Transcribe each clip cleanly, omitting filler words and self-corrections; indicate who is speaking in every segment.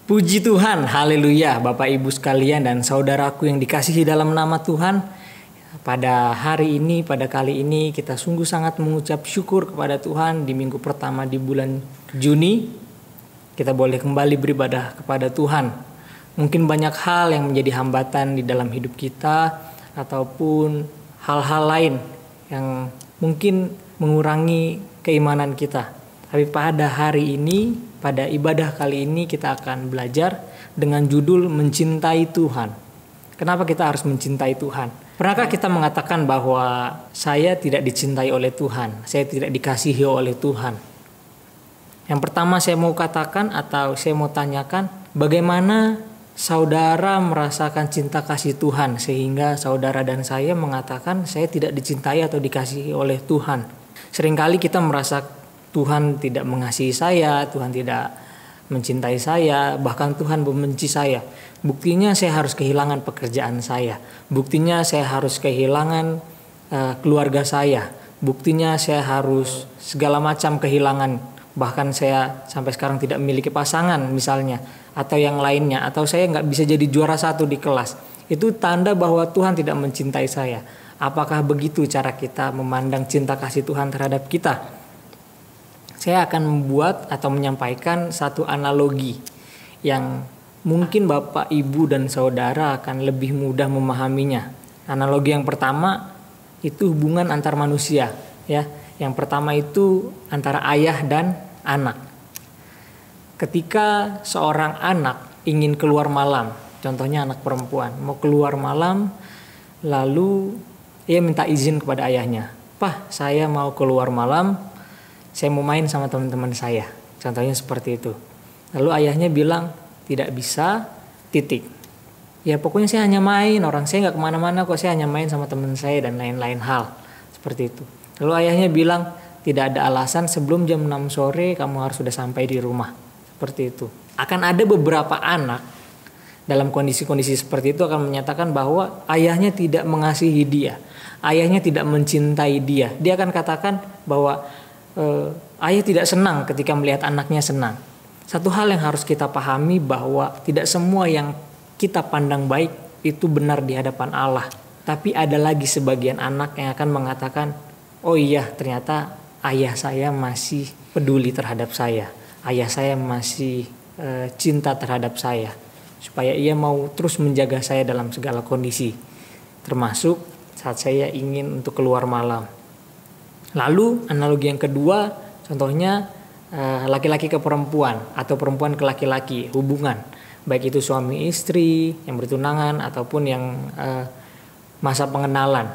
Speaker 1: Puji Tuhan, haleluya, Bapak Ibu sekalian dan saudaraku yang dikasihi dalam nama Tuhan. Pada hari ini, pada kali ini kita sungguh sangat mengucap syukur kepada Tuhan di minggu pertama di bulan Juni. Kita boleh kembali beribadah kepada Tuhan. Mungkin banyak hal yang menjadi hambatan di dalam hidup kita ataupun hal-hal lain yang mungkin mengurangi keimanan kita. Tapi pada hari ini, pada ibadah kali ini kita akan belajar dengan judul mencintai Tuhan. Kenapa kita harus mencintai Tuhan? Pernahkah kita mengatakan bahwa saya tidak dicintai oleh Tuhan, saya tidak dikasihi oleh Tuhan? Yang pertama saya mau katakan atau saya mau tanyakan, bagaimana saudara merasakan cinta kasih Tuhan sehingga saudara dan saya mengatakan saya tidak dicintai atau dikasihi oleh Tuhan? Seringkali kita merasa Tuhan tidak mengasihi saya, Tuhan tidak mencintai saya, bahkan Tuhan membenci saya. Buktinya saya harus kehilangan pekerjaan saya. Buktinya saya harus kehilangan keluarga saya. Buktinya saya harus segala macam kehilangan. Bahkan saya sampai sekarang tidak memiliki pasangan misalnya. Atau yang lainnya. Atau saya nggak bisa jadi juara 1 di kelas. Itu tanda bahwa Tuhan tidak mencintai saya. Apakah begitu cara kita memandang cinta kasih Tuhan terhadap kita? Saya akan membuat atau menyampaikan satu analogi yang mungkin Bapak, Ibu, dan Saudara akan lebih mudah memahaminya. Analogi yang pertama itu hubungan antar manusia, ya. Yang pertama itu antara ayah dan anak. Ketika seorang anak ingin keluar malam, contohnya anak perempuan mau keluar malam, lalu ia minta izin kepada ayahnya, "Pak, saya mau keluar malam. Saya mau main sama teman-teman saya." Contohnya seperti itu. Lalu ayahnya bilang, "Tidak bisa, titik. Ya pokoknya saya hanya main, orang saya nggak kemana-mana kok, saya hanya main sama teman saya," dan lain-lain hal. Seperti itu. Lalu ayahnya bilang, "Tidak ada alasan, sebelum jam 6 sore kamu harus sudah sampai di rumah." Seperti itu. Akan ada beberapa anak dalam kondisi-kondisi seperti itu akan menyatakan bahwa ayahnya tidak mengasihi dia. Ayahnya tidak mencintai dia. Dia akan katakan bahwa ayah tidak senang ketika melihat anaknya senang. Satu hal yang harus kita pahami bahwa tidak semua yang kita pandang baik itu benar di hadapan Allah. Tapi ada lagi sebagian anak yang akan mengatakan, "Oh iya, ternyata ayah saya masih peduli terhadap saya. Ayah saya masih cinta terhadap saya. Supaya ia mau terus menjaga saya dalam segala kondisi. Termasuk saat saya ingin untuk keluar malam." Lalu analogi yang kedua, contohnya laki-laki ke perempuan atau perempuan ke laki-laki, hubungan. Baik itu suami istri yang bertunangan ataupun yang masa pengenalan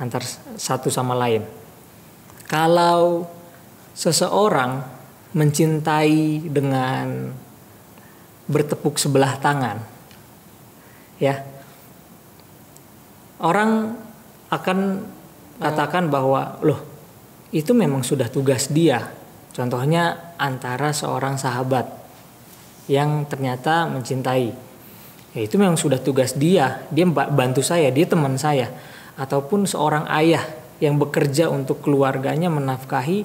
Speaker 1: antar satu sama lain. Kalau seseorang mencintai dengan bertepuk sebelah tangan, ya, orang akan katakan bahwa loh itu memang sudah tugas dia. Contohnya antara seorang sahabat yang ternyata mencintai, ya itu memang sudah tugas dia. Dia bantu saya, dia teman saya. Ataupun seorang ayah yang bekerja untuk keluarganya menafkahi,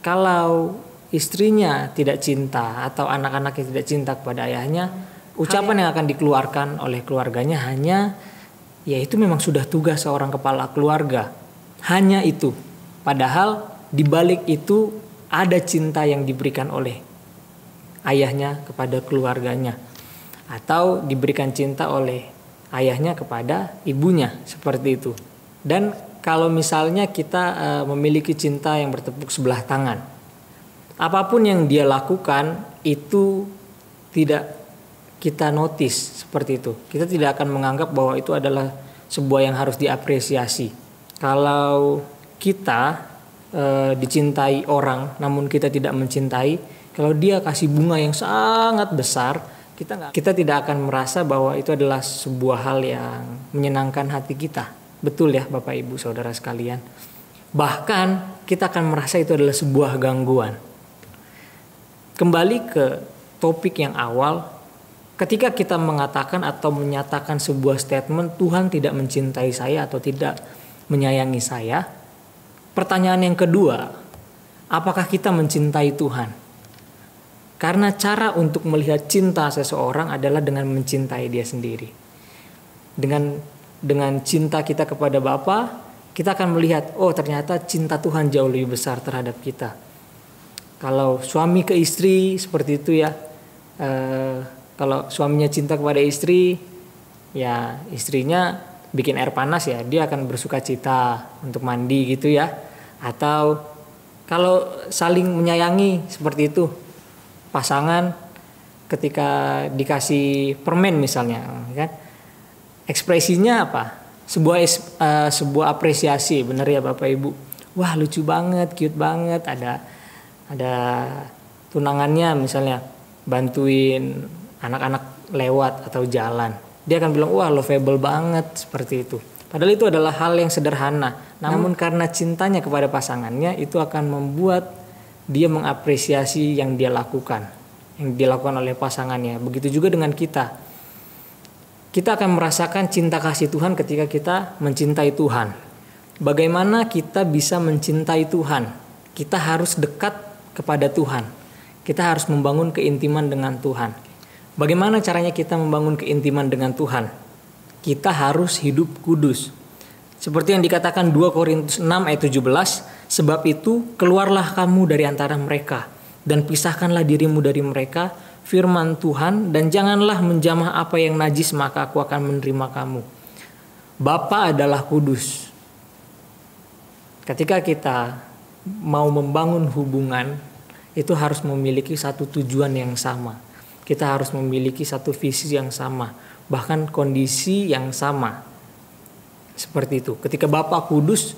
Speaker 1: kalau istrinya tidak cinta atau anak-anaknya tidak cinta kepada ayahnya, ucapan yang akan dikeluarkan oleh keluarganya hanya, ya itu memang sudah tugas seorang kepala keluarga. Hanya itu. Padahal di balik itu ada cinta yang diberikan oleh ayahnya kepada keluarganya. Atau diberikan cinta oleh ayahnya kepada ibunya. Seperti itu. Dan kalau misalnya kita memiliki cinta yang bertepuk sebelah tangan, apapun yang dia lakukan itu tidak kita notice seperti itu. Kita tidak akan menganggap bahwa itu adalah sebuah yang harus diapresiasi. Kalau kita dicintai orang namun kita tidak mencintai, kalau dia kasih bunga yang sangat besar, kita tidak akan merasa bahwa itu adalah sebuah hal yang menyenangkan hati kita. Betul ya Bapak Ibu Saudara sekalian. Bahkan kita akan merasa itu adalah sebuah gangguan. Kembali ke topik yang awal, ketika kita mengatakan atau menyatakan sebuah statement Tuhan tidak mencintai saya atau tidak menyayangi saya, pertanyaan yang kedua, apakah kita mencintai Tuhan? Karena cara untuk melihat cinta seseorang adalah dengan mencintai dia sendiri. Dengan cinta kita kepada Bapa, kita akan melihat, oh ternyata cinta Tuhan jauh lebih besar terhadap kita. Kalau suami ke istri seperti itu ya, kalau suaminya cinta kepada istri, ya istrinya bikin air panas ya, dia akan bersuka cita untuk mandi gitu ya. Atau kalau saling menyayangi seperti itu, pasangan ketika dikasih permen misalnya, kan, ekspresinya apa? Sebuah apresiasi, benar ya Bapak Ibu. Wah lucu banget, cute banget, ada tunangannya misalnya bantuin anak-anak lewat atau jalan. Dia akan bilang, wah lovable banget, seperti itu. Padahal itu adalah hal yang sederhana. Namun karena cintanya kepada pasangannya, itu akan membuat dia mengapresiasi yang dia lakukan. Yang dilakukan oleh pasangannya. Begitu juga dengan kita. Kita akan merasakan cinta kasih Tuhan ketika kita mencintai Tuhan. Bagaimana kita bisa mencintai Tuhan? Kita harus dekat kepada Tuhan. Kita harus membangun keintiman dengan Tuhan. Bagaimana caranya kita membangun keintiman dengan Tuhan? Kita harus hidup kudus. Seperti yang dikatakan 2 Korintus 6 ayat 17, sebab itu keluarlah kamu dari antara mereka dan pisahkanlah dirimu dari mereka, firman Tuhan, dan janganlah menjamah apa yang najis, maka aku akan menerima kamu. Bapa adalah kudus. Ketika kita mau membangun hubungan, itu harus memiliki satu tujuan yang sama. Kita harus memiliki satu visi yang sama, bahkan kondisi yang sama. Seperti itu. Ketika Bapa kudus,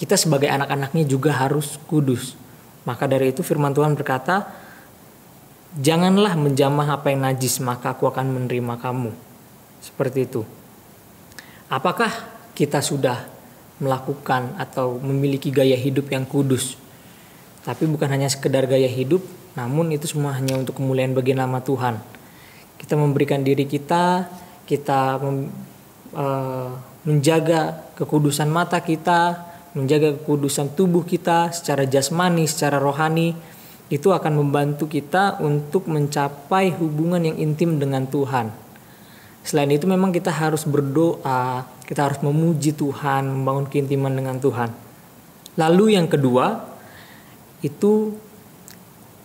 Speaker 1: kita sebagai anak-anaknya juga harus kudus. Maka dari itu firman Tuhan berkata, janganlah menjamah apa yang najis, maka aku akan menerima kamu. Seperti itu. Apakah kita sudah melakukan atau memiliki gaya hidup yang kudus? Tapi bukan hanya sekedar gaya hidup, namun itu semua hanya untuk kemuliaan bagi nama Tuhan. Kita memberikan diri kita menjaga kekudusan mata kita, menjaga kekudusan tubuh kita secara jasmani, secara rohani. Itu akan membantu kita untuk mencapai hubungan yang intim dengan Tuhan. Selain itu memang kita harus berdoa, kita harus memuji Tuhan, membangun keintiman dengan Tuhan. Lalu yang kedua, itu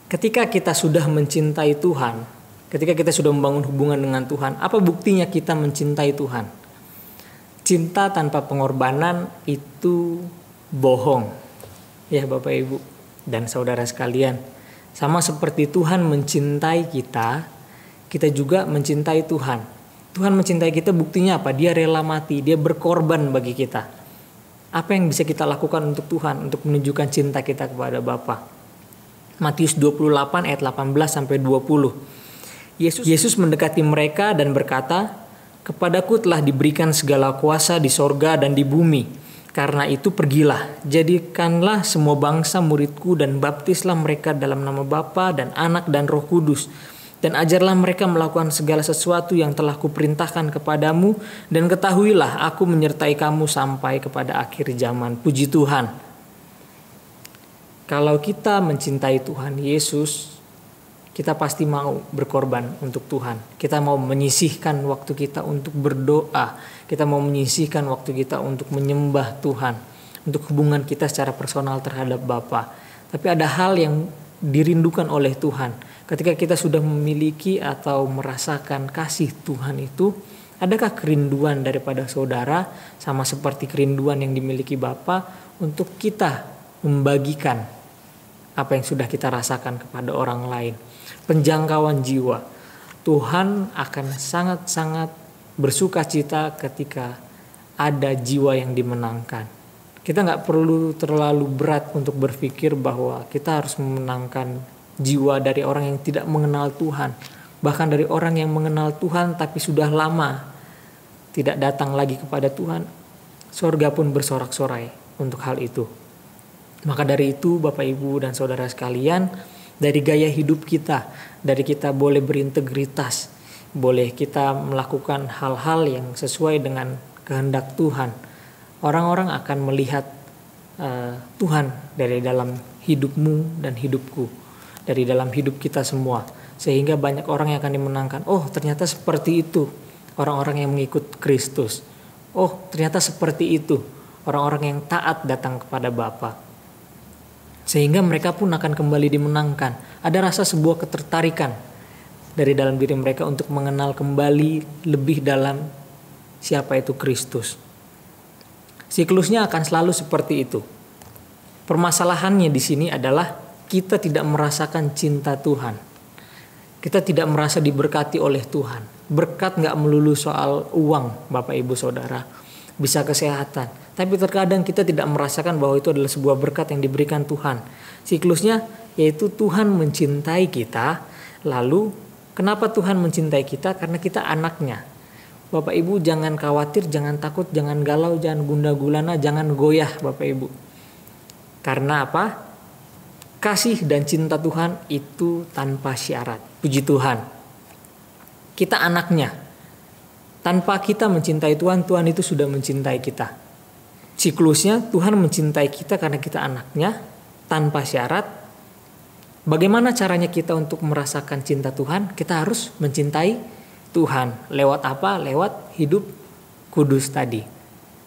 Speaker 1: ketika kita sudah mencintai Tuhan, ketika kita sudah membangun hubungan dengan Tuhan, apa buktinya kita mencintai Tuhan? Cinta tanpa pengorbanan itu bohong. Ya Bapak Ibu dan saudara sekalian, sama seperti Tuhan mencintai kita, kita juga mencintai Tuhan. Tuhan mencintai kita, buktinya apa? Dia rela mati, dia berkorban bagi kita. Apa yang bisa kita lakukan untuk Tuhan, untuk menunjukkan cinta kita kepada Bapa? Matius 28 ayat 18 sampai 20. Yesus mendekati mereka dan berkata, "Kepadaku telah diberikan segala kuasa di sorga dan di bumi. Karena itu pergilah, jadikanlah semua bangsa muridku dan baptislah mereka dalam nama Bapa dan Anak dan Roh Kudus. Dan ajarlah mereka melakukan segala sesuatu yang telah kuperintahkan kepadamu. Dan ketahuilah aku menyertai kamu sampai kepada akhir zaman." Puji Tuhan. Kalau kita mencintai Tuhan Yesus, kita pasti mau berkorban untuk Tuhan. Kita mau menyisihkan waktu kita untuk berdoa. Kita mau menyisihkan waktu kita untuk menyembah Tuhan. Untuk hubungan kita secara personal terhadap Bapa. Tapi ada hal yang dirindukan oleh Tuhan. Ketika kita sudah memiliki atau merasakan kasih Tuhan itu, adakah kerinduan daripada saudara sama seperti kerinduan yang dimiliki Bapa untuk kita membagikan apa yang sudah kita rasakan kepada orang lain? Penjangkauan jiwa. Tuhan akan sangat-sangat bersuka cita ketika ada jiwa yang dimenangkan. Kita nggak perlu terlalu berat untuk berpikir bahwa kita harus memenangkan jiwa dari orang yang tidak mengenal Tuhan. Bahkan dari orang yang mengenal Tuhan tapi sudah lama tidak datang lagi kepada Tuhan. Sorga pun bersorak-sorai untuk hal itu. Maka dari itu Bapak Ibu dan Saudara sekalian, dari gaya hidup kita, dari kita boleh berintegritas, boleh kita melakukan hal-hal yang sesuai dengan kehendak Tuhan. Orang-orang akan melihat Tuhan dari dalam hidupmu dan hidupku. dari dalam hidup kita semua. Sehingga banyak orang yang akan dimenangkan. Oh, ternyata seperti itu orang-orang yang mengikut Kristus. Oh, ternyata seperti itu orang-orang yang taat datang kepada Bapa. Sehingga mereka pun akan kembali dimenangkan. Ada rasa sebuah ketertarikan dari dalam diri mereka untuk mengenal kembali lebih dalam siapa itu Kristus. Siklusnya akan selalu seperti itu. Permasalahannya di sini adalah kita tidak merasakan cinta Tuhan. Kita tidak merasa diberkati oleh Tuhan. Berkat gak melulu soal uang, Bapak Ibu Saudara. Bisa kesehatan. Tapi terkadang kita tidak merasakan bahwa itu adalah sebuah berkat yang diberikan Tuhan. Siklusnya yaitu Tuhan mencintai kita. Lalu kenapa Tuhan mencintai kita? Karena kita anaknya. Bapak Ibu jangan khawatir, jangan takut, jangan galau, jangan gundah gulana, jangan goyah Bapak Ibu. Karena apa? Kasih dan cinta Tuhan itu tanpa syarat. Puji Tuhan. Kita anaknya. Tanpa kita mencintai Tuhan, Tuhan itu sudah mencintai kita. Siklusnya Tuhan mencintai kita karena kita anaknya tanpa syarat. Bagaimana caranya kita untuk merasakan cinta Tuhan? Kita harus mencintai Tuhan. Lewat apa? Lewat hidup kudus tadi.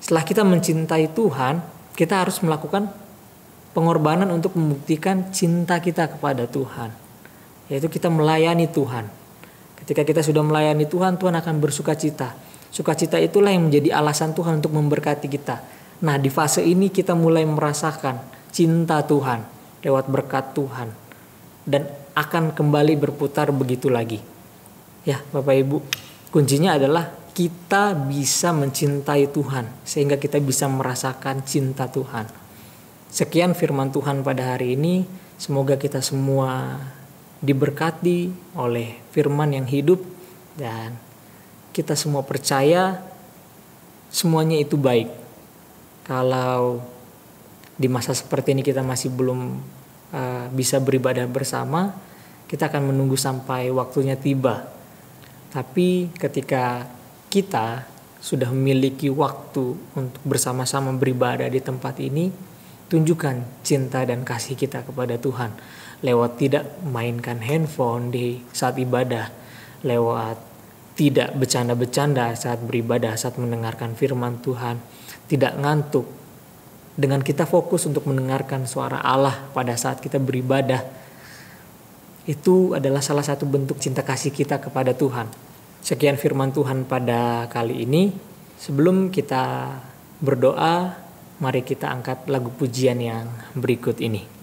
Speaker 1: Setelah kita mencintai Tuhan, kita harus melakukan pengorbanan untuk membuktikan cinta kita kepada Tuhan. Yaitu kita melayani Tuhan. Ketika kita sudah melayani Tuhan, Tuhan akan bersuka cita. Sukacita itulah yang menjadi alasan Tuhan untuk memberkati kita. Nah, di fase ini kita mulai merasakan cinta Tuhan lewat berkat Tuhan. Dan akan kembali berputar begitu lagi. Ya, Bapak Ibu, kuncinya adalah kita bisa mencintai Tuhan. Sehingga kita bisa merasakan cinta Tuhan. Sekian firman Tuhan pada hari ini. Semoga kita semua diberkati oleh firman yang hidup. Dan kita semua percaya semuanya itu baik. Kalau di masa seperti ini kita masih belum bisa beribadah bersama, kita akan menunggu sampai waktunya tiba. Tapi ketika kita sudah memiliki waktu untuk bersama-sama beribadah di tempat ini, tunjukkan cinta dan kasih kita kepada Tuhan. Lewat tidak mainkan handphone di saat ibadah, lewat tidak bercanda-bercanda saat beribadah, saat mendengarkan firman Tuhan, tidak ngantuk. Dengan kita fokus untuk mendengarkan suara Allah pada saat kita beribadah, itu adalah salah satu bentuk cinta kasih kita kepada Tuhan. Sekian firman Tuhan pada kali ini. Sebelum kita berdoa, mari kita angkat lagu pujian yang berikut ini.